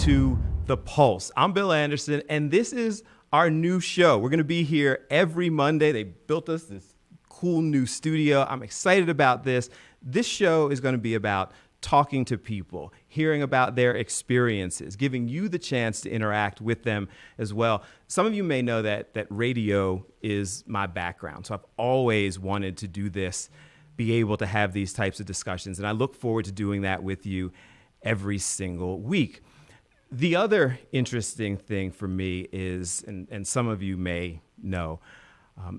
to The Pulse. I'm Bill Anderson, and this is our new show. We're going to be here every Monday. They built us this cool new studio. I'm excited about this. This show is going to be about talking to people, hearing about their experiences, giving you the chance to interact with them as well. Some of you may know that radio is my background, so I've always wanted to do this, be able to have these types of discussions, and I look forward to doing that with you every single week. The other interesting thing for me is, and some of you may know,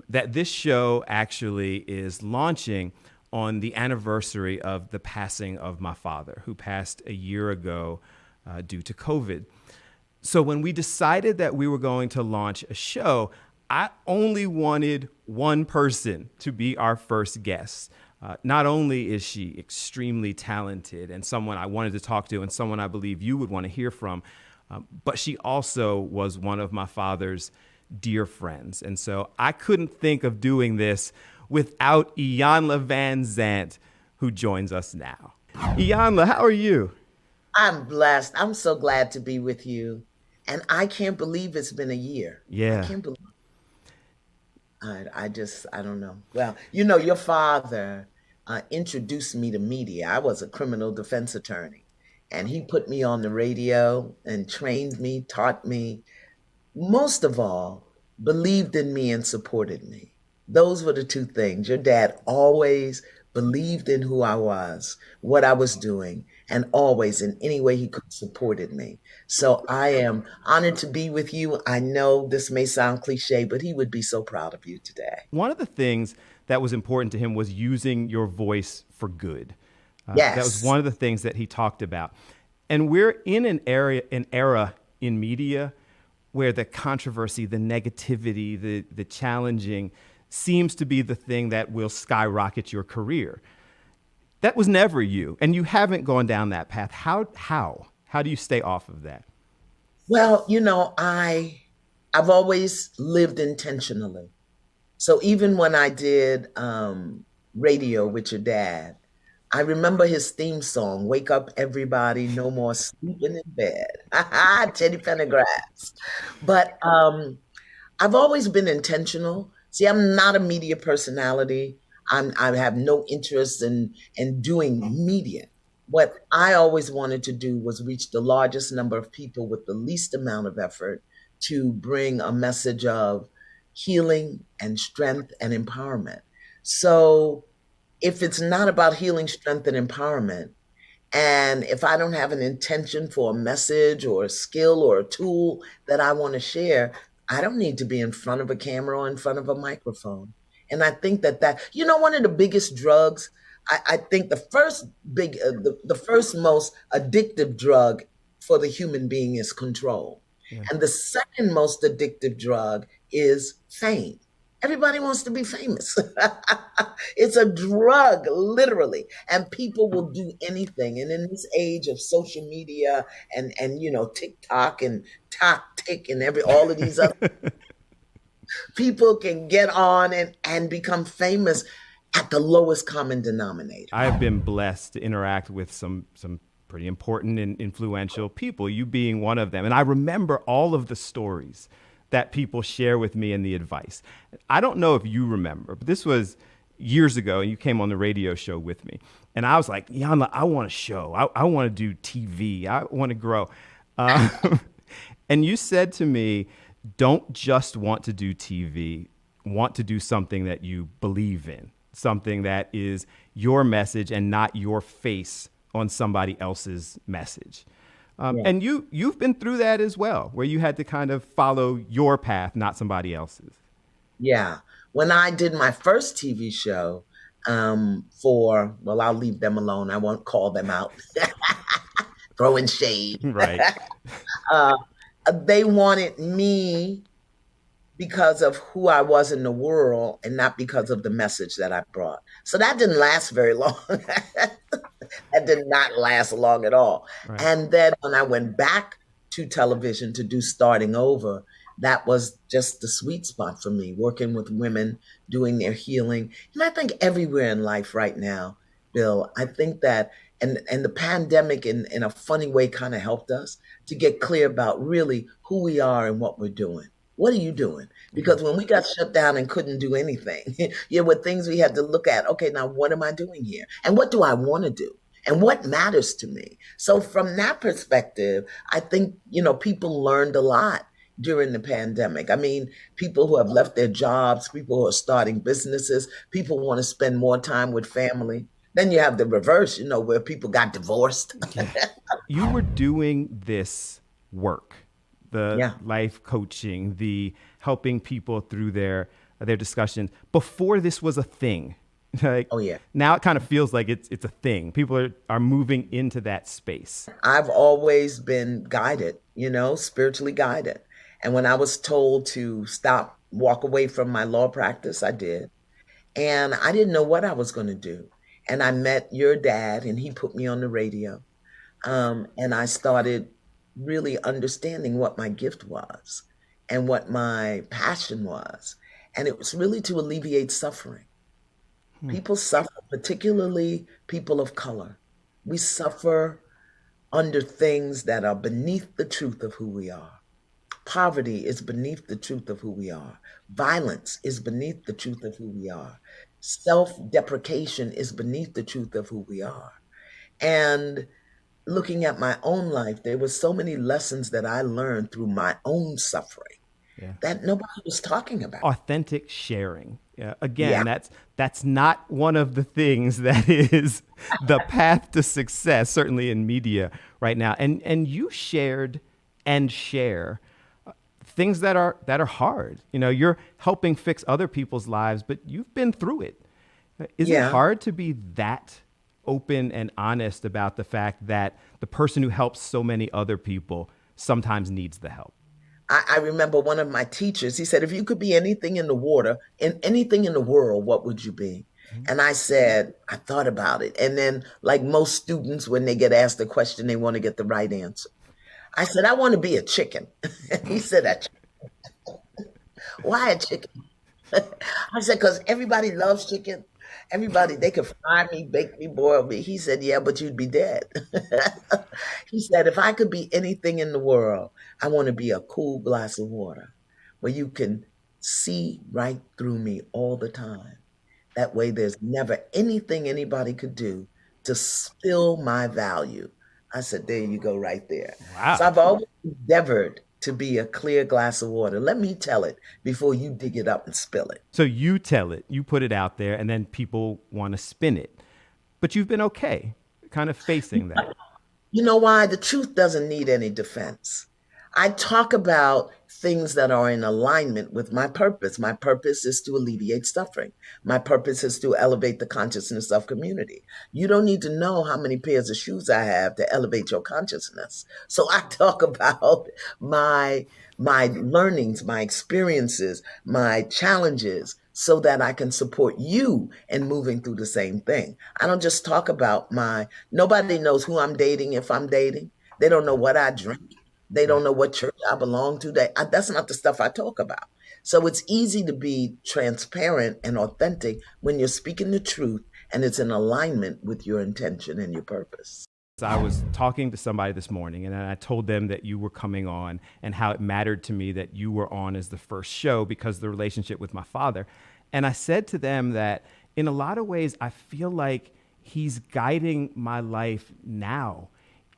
that this show actually is launching on the anniversary of the passing of my father, who passed a year ago due to COVID. So when we decided that we were going to launch a show, I only wanted one person to be our first guest. Not only is she extremely talented and someone I wanted to talk to and someone I believe you would want to hear from, but she also was one of my father's dear friends. And so I couldn't think of doing this without Iyanla Vanzant, who joins us now. Iyanla, how are you? I'm blessed. I'm so glad to be with you. And I can't believe it's been a year. Yeah. I can't believe I don't know. Well, you know, your father introduced me to media. I was a criminal defense attorney, and he put me on the radio and trained me, taught me, most of all, believed in me and supported me. Those were the two things. Your dad always believed in who I was, what I was doing, and always in any way he could supported me. So I am honored to be with you. I know this may sound cliche, but he would be so proud of you today. One of the things that was important to him was using your voice for good. Yes. That was one of the things that he talked about. And we're in an era in media where the controversy, the negativity, the challenging seems to be the thing that will skyrocket your career. That was never you, and you haven't gone down that path. How do you stay off of that? Well, you know, I've always lived intentionally. So even when I did radio with your dad, I remember his theme song, "Wake Up Everybody, No More Sleeping in Bed." Teddy Pendergrass. But I've always been intentional. See, I'm not a media personality. I have no interest in doing media. What I always wanted to do was reach the largest number of people with the least amount of effort to bring a message of healing and strength and empowerment. So if it's not about healing, strength, and empowerment, and if I don't have an intention for a message or a skill or a tool that I want to share, I don't need to be in front of a camera or in front of a microphone. And I think that you know, one of the biggest drugs, I think the first most addictive drug for the human being is control. Yeah. And the second most addictive drug is fame. Everybody wants to be famous. It's a drug, literally. And people will do anything. And in this age of social media and you know, TikTok and Tick and all of these other people can get on and become famous at the lowest common denominator. I've been blessed to interact with some pretty important and influential people, you being one of them. And I remember all of the stories that people share with me and the advice. I don't know if you remember, but this was years ago, and you came on the radio show with me. And I was like, Iyanla, I want a show. I want to do TV. I want to grow. And you said to me, don't just want to do TV, want to do something that you believe in, something that is your message and not your face on somebody else's message. Yeah. And you've been through that as well, where you had to kind of follow your path, not somebody else's. Yeah. When I did my first TV show well, I'll leave them alone. I won't call them out. Throwing shade. Right. They wanted me because of who I was in the world and not because of the message that I brought. So that didn't last very long. That did not last long at all. Right. And then when I went back to television to do Starting Over, that was just the sweet spot for me, working with women, doing their healing. And I think everywhere in life right now, Bill, I think that And the pandemic in a funny way kind of helped us to get clear about really who we are and what we're doing. What are you doing? Because when we got shut down and couldn't do anything, were things we had to look at. Okay, now what am I doing here? And what do I want to do? And what matters to me? So from that perspective, I think, people learned a lot during the pandemic. I mean, people who have left their jobs, people who are starting businesses, people who want to spend more time with family. Then you have the reverse, where people got divorced. Yeah. You were doing this work, the Yeah. life coaching, the helping people through their discussions before this was a thing. Like, Oh, yeah. now it kind of feels like it's a thing. People are moving into that space. I've always been guided, spiritually guided. And when I was told to walk away from my law practice, I did. And I didn't know what I was going to do. And I met your dad, and he put me on the radio. And I started really understanding what my gift was and what my passion was. And it was really to alleviate suffering. People suffer, particularly people of color. We suffer under things that are beneath the truth of who we are. Poverty is beneath the truth of who we are. Violence is beneath the truth of who we are. Self-deprecation is beneath the truth of who we are. And looking at my own life, there were so many lessons that I learned through my own suffering that nobody was talking about. Authentic sharing. Again, Yeah. that's not one of the things that is the path to success, certainly in media right now. And you shared and share things that are hard. You're helping fix other people's lives, but you've been through it. Is it hard to be that open and honest about the fact that the person who helps so many other people sometimes needs the help? I remember one of my teachers, he said, if you could be anything in the water, in anything in the world, what would you be? And I said, I thought about it. And then, like most students, when they get asked a question, they want to get the right answer. I said, I want to be a chicken. He said, a chicken. Why a chicken? I said, because everybody loves chicken. Everybody, they could fry me, bake me, boil me. He said, yeah, but you'd be dead. He said, if I could be anything in the world, I want to be a cool glass of water where you can see right through me all the time. That way there's never anything anybody could do to spill my value. I said, there you go right there. Wow. So I've always endeavored to be a clear glass of water. Let me tell it before you dig it up and spill it. So you tell it, you put it out there, and then people want to spin it. But you've been okay kind of facing that. You know why? The truth doesn't need any defense. I talk about things that are in alignment with my purpose. My purpose is to alleviate suffering. My purpose is to elevate the consciousness of community. You don't need to know how many pairs of shoes I have to elevate your consciousness. So I talk about my learnings, my experiences, my challenges, so that I can support you in moving through the same thing. I don't just talk about nobody knows who I'm dating if I'm dating. They don't know what I drink. They don't know what church I belong to. That's not the stuff I talk about. So it's easy to be transparent and authentic when you're speaking the truth and it's in alignment with your intention and your purpose. I was talking to somebody this morning, and I told them that you were coming on and how it mattered to me that you were on as the first show because of the relationship with my father. And I said to them that in a lot of ways, I feel like he's guiding my life now,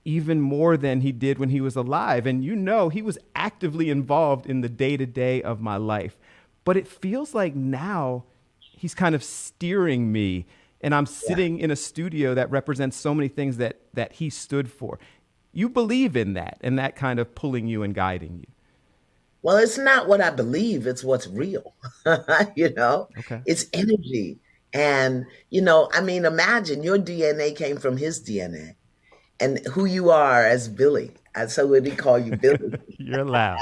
even more than he did when he was alive. And he was actively involved in the day-to-day of my life. But it feels like now he's kind of steering me, and I'm sitting in a studio that represents so many things that he stood for. You believe in that, and that kind of pulling you and guiding you. Well, it's not what I believe, it's what's real. Okay. It's energy. And, imagine your DNA came from his DNA. And who you are as Billy. And so would he call you Billy? You're allowed.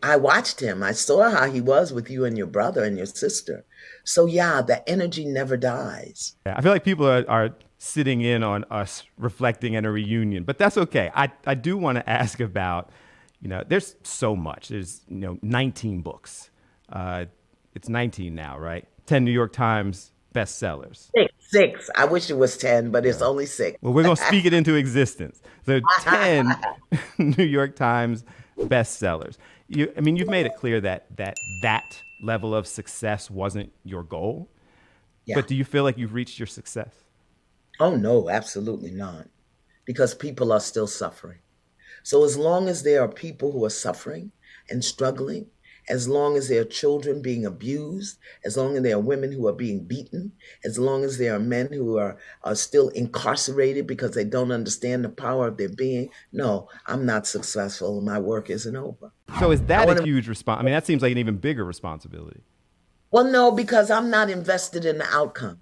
I watched him. I saw how he was with you and your brother and your sister. So the energy never dies. I feel like people are sitting in on us reflecting in a reunion, but that's okay. I do want to ask about, there's so much. There's, 19 books. It's 19 now, right? 10 New York Times bestsellers. Six. I wish it was 10, but it's Yeah. only six. Well, we're going to speak it into existence. So 10 New York Times bestsellers. You've made it clear that level of success wasn't your goal. Yeah. But do you feel like you've reached your success? Oh, no, absolutely not. Because people are still suffering. So as long as there are people who are suffering and struggling, as long as there are children being abused, as long as there are women who are being beaten, as long as there are men who are still incarcerated because they don't understand the power of their being, no, I'm not successful. My work isn't over. So is that a huge response? That seems like an even bigger responsibility. Well, no, because I'm not invested in the outcome.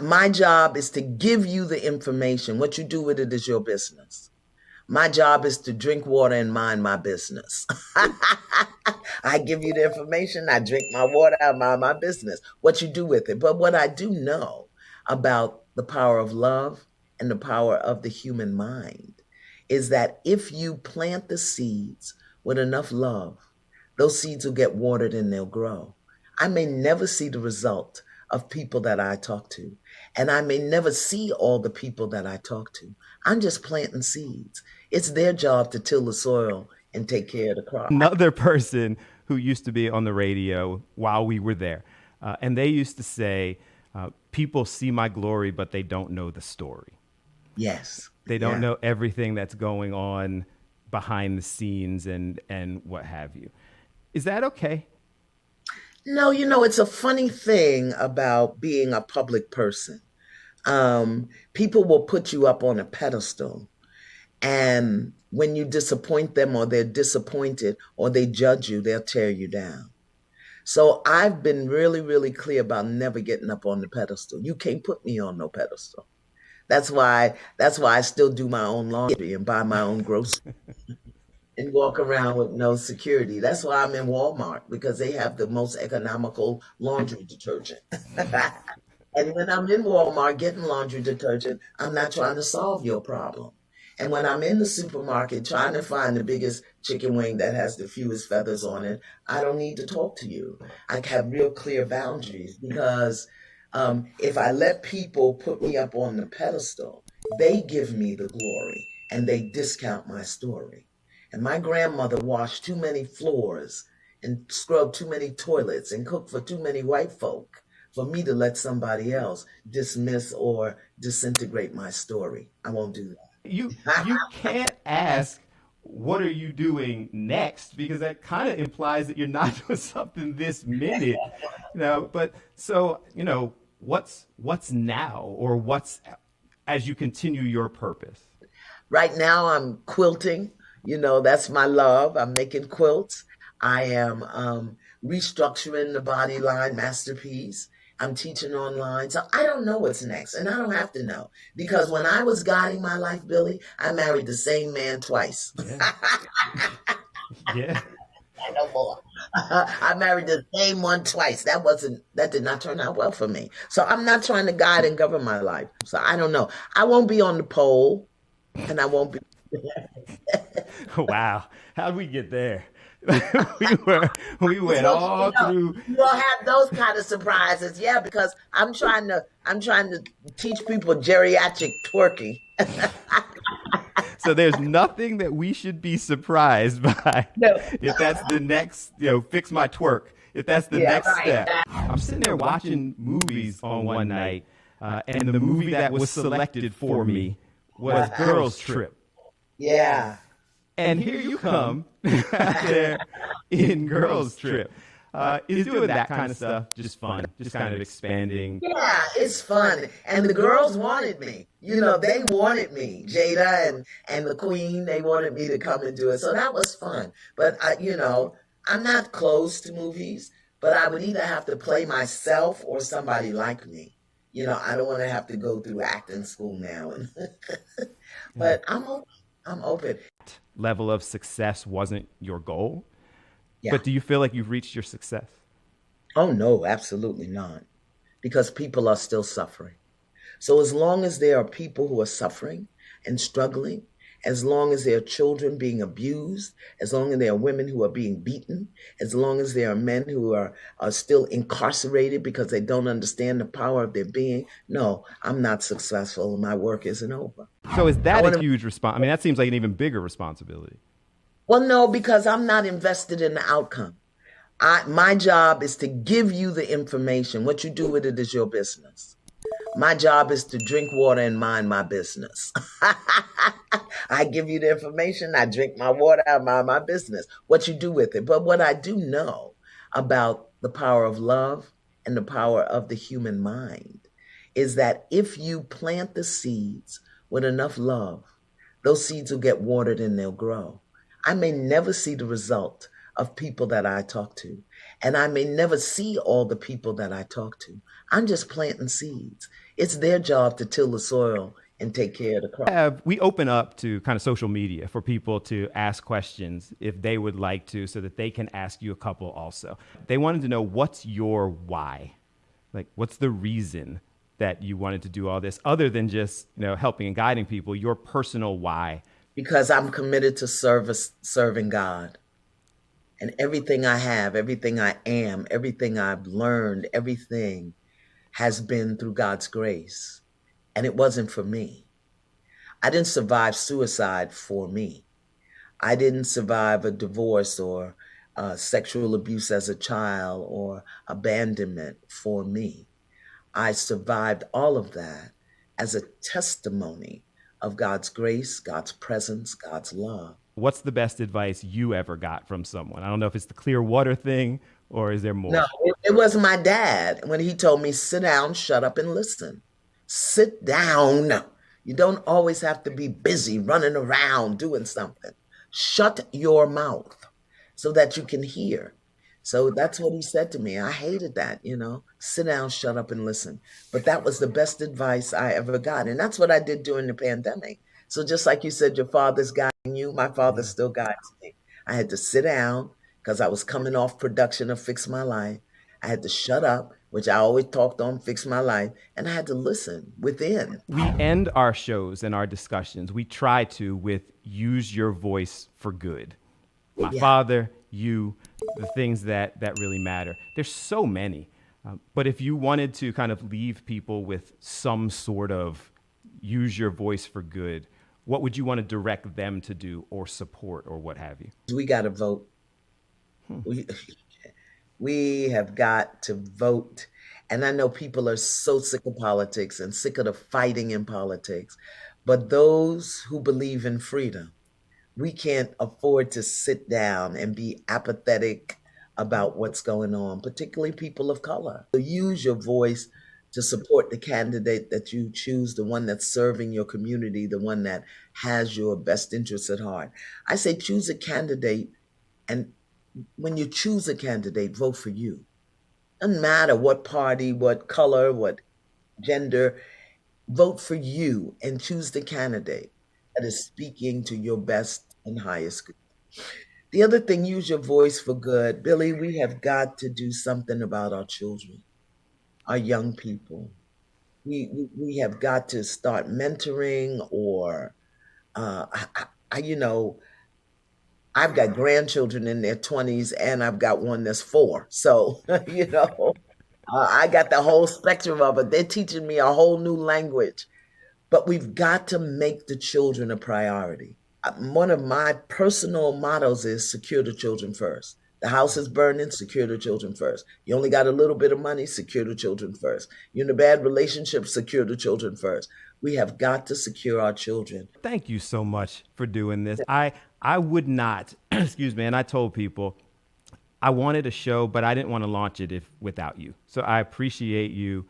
My job is to give you the information. What you do with it is your business. My job is to drink water and mind my business. I give you the information, I drink my water, I mind my business. What you do with it. But what I do know about the power of love and the power of the human mind is that if you plant the seeds with enough love, those seeds will get watered and they'll grow. I may never see the result of people that I talk to, and I may never see all the people that I talk to. I'm just planting seeds. It's their job to till the soil and take care of the crop. Another person who used to be on the radio while we were there, and they used to say, people see my glory, but they don't know the story. Yes. They don't know everything that's going on behind the scenes and what have you. Is that okay? No, it's a funny thing about being a public person. People will put you up on a pedestal, and when you disappoint them or they're disappointed or they judge you, they'll tear you down. So I've been really, really clear about never getting up on the pedestal. You can't put me on no pedestal. That's why I still do my own laundry and buy my own groceries and walk around with no security. That's why I'm in Walmart, because they have the most economical laundry detergent. And when I'm in Walmart getting laundry detergent, I'm not trying to solve your problem. And when I'm in the supermarket trying to find the biggest chicken wing that has the fewest feathers on it, I don't need to talk to you. I have real clear boundaries, because if I let people put me up on the pedestal, they give me the glory and they discount my story. And my grandmother washed too many floors and scrubbed too many toilets and cooked for too many white folk for me to let somebody else dismiss or disintegrate my story. I won't do that. You can't ask, what are you doing next? Because that kind of implies that you're not doing something this minute. But so, what's now, or what's as you continue your purpose? Right now I'm quilting. That's my love. I'm making quilts. I am restructuring the body line masterpiece. I'm teaching online. So I don't know what's next, and I don't have to know, because when I was guiding my life, Billy, I married the same man twice. Yeah. Yeah. No more. I married the same one twice. That did not turn out well for me. So I'm not trying to guide and govern my life. So I don't know. I won't be on the pole, and I won't be. Wow. How'd we get there? we went all through. You don't have those kind of surprises, yeah, because I'm trying to teach people geriatric twerking. So there's nothing that we should be surprised by. No. If that's the next, fix my twerk. If that's the next step. I'm sitting there watching movies on one night, and the movie that was selected for me was Girls Trip. Yeah. And here you come there in Girls Trip. Is doing that kind of stuff just fun? Just kind of expanding? Yeah, it's fun. And the girls wanted me. They wanted me. Jada and the Queen, they wanted me to come and do it. So that was fun. But, I'm not close to movies, but I would either have to play myself or somebody like me. I don't want to have to go through acting school now. But I'm open. Level of success wasn't your goal, Yeah. but do you feel like you've reached your success? Oh, no, absolutely not. Because people are still suffering. So as long as there are people who are suffering and struggling, as long as there are children being abused, as long as there are women who are being beaten, as long as there are men who are still incarcerated because they don't understand the power of their being, no, I'm not successful. My work isn't over. So is that a huge response? I mean, that seems like an even bigger responsibility. Well, no, because I'm not invested in the outcome. My job is to give you the information. What you do with it is your business. My job is to drink water and mind my business. I give you the information, I drink my water, I mind my business. What you do with it. But what I do know about the power of love and the power of the human mind is that if you plant the seeds with enough love, those seeds will get watered and they'll grow. I may never see the result of people that I talk to, and I may never see all the people that I talk to. I'm just planting seeds. It's their job to till the soil and take care of the crop. We open up to kind of social media for people to ask questions if they would like to, so that they can ask you a couple also. They wanted to know, what's your why? Like, what's the reason that you wanted to do all this, other than just, helping and guiding people, your personal why? Because I'm committed to serving God. And everything I have, everything I am, everything I've learned, everything has been through God's grace. And it wasn't for me. I didn't survive suicide for me. I didn't survive a divorce or sexual abuse as a child or abandonment for me. I survived all of that as a testimony of God's grace, God's presence, God's love. What's the best advice you ever got from someone? I don't know if it's the clear water thing, or is there more? No, it was my dad when he told me, sit down, shut up, and listen. Sit down. You don't always have to be busy running around doing something. Shut your mouth so that you can hear. So that's what he said to me. I hated that, sit down, shut up, and listen. But that was the best advice I ever got. And that's what I did during the pandemic. So just like you said, your father's guiding you, my father still guides me. I had to sit down because I was coming off production of Fix My Life. I had to shut up, which I always talked on Fix My Life, and I had to listen within. We end our shows and our discussions, we try to, with use your voice for good. My father, you, the things that really matter. There's so many. But if you wanted to kind of leave people with some sort of use your voice for good, what would you want to direct them to do or support or what have you? We got to vote. We have got to vote. And I know people are so sick of politics and sick of the fighting in politics. But those who believe in freedom, we can't afford to sit down and be apathetic about what's going on, particularly people of color. So use your voice to support the candidate that you choose, the one that's serving your community, the one that has your best interests at heart. I say choose a candidate, and when you choose a candidate, vote for you. Doesn't matter what party, what color, what gender, vote for you and choose the candidate that is speaking to your best and highest good. The other thing, use your voice for good. Billy, we have got to do something about our children, our young people. We have got to start mentoring or, I've got grandchildren in their 20s and I've got one that's 4. So, I got the whole spectrum of it. They're teaching me a whole new language. But we've got to make the children a priority. One of my personal mottos is secure the children first. The house is burning, secure the children first. You only got a little bit of money, secure the children first. You're in a bad relationship, secure the children first. We have got to secure our children. Thank you so much for doing this. I would not, excuse me, and I told people I wanted a show, but I didn't want to launch it without you. So I appreciate you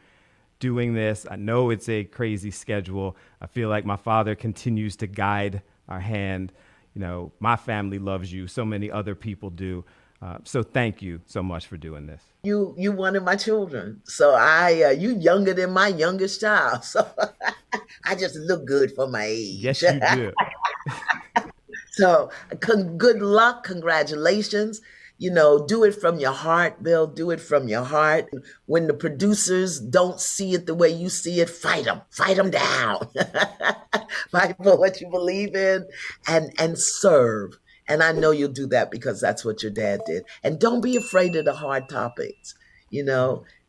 doing this. I know it's a crazy schedule. I feel like my father continues to guide our hand. My family loves you. So many other people do. So thank you so much for doing this. You one of my children. So you younger than my youngest child. So I just look good for my age. Yes, you do. So good luck. Congratulations. Do it from your heart, Bill. Do it from your heart. When the producers don't see it the way you see it, fight them down. Fight for what you believe in and serve. And I know you'll do that because that's what your dad did. And don't be afraid of the hard topics.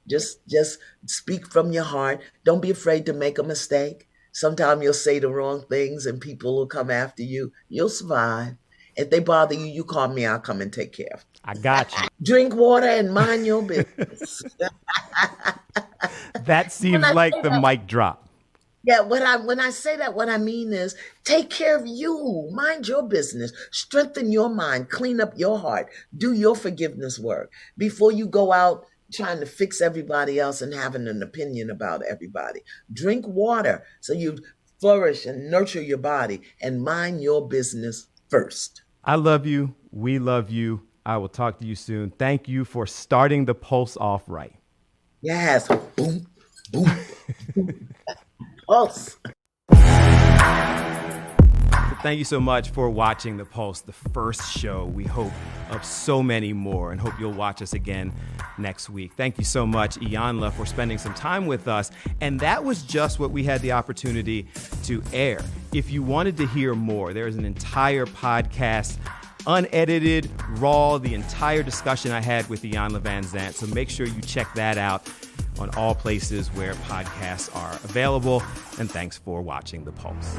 Just speak from your heart. Don't be afraid to make a mistake. Sometimes you'll say the wrong things and people will come after you. You'll survive. If they bother you, you call me. I'll come and take care of you. I got you. Drink water and mind your business. That seems like the mic drop. Yeah, when I say that, what I mean is take care of you. Mind your business. Strengthen your mind. Clean up your heart. Do your forgiveness work before you go out trying to fix everybody else and having an opinion about everybody. Drink water so you flourish and nurture your body and mind your business first. I love you. We love you. I will talk to you soon. Thank you for starting the pulse off right. Yes. Boom, boom, boom. Pulse. Thank you so much for watching The Pulse, the first show, we hope, of so many more, and hope you'll watch us again next week. Thank you so much, Iyanla, for spending some time with us. And that was just what we had the opportunity to air. If you wanted to hear more, there is an entire podcast, unedited, raw, the entire discussion I had with Iyanla Vanzant. So make sure you check that out on all places where podcasts are available. And thanks for watching The Pulse.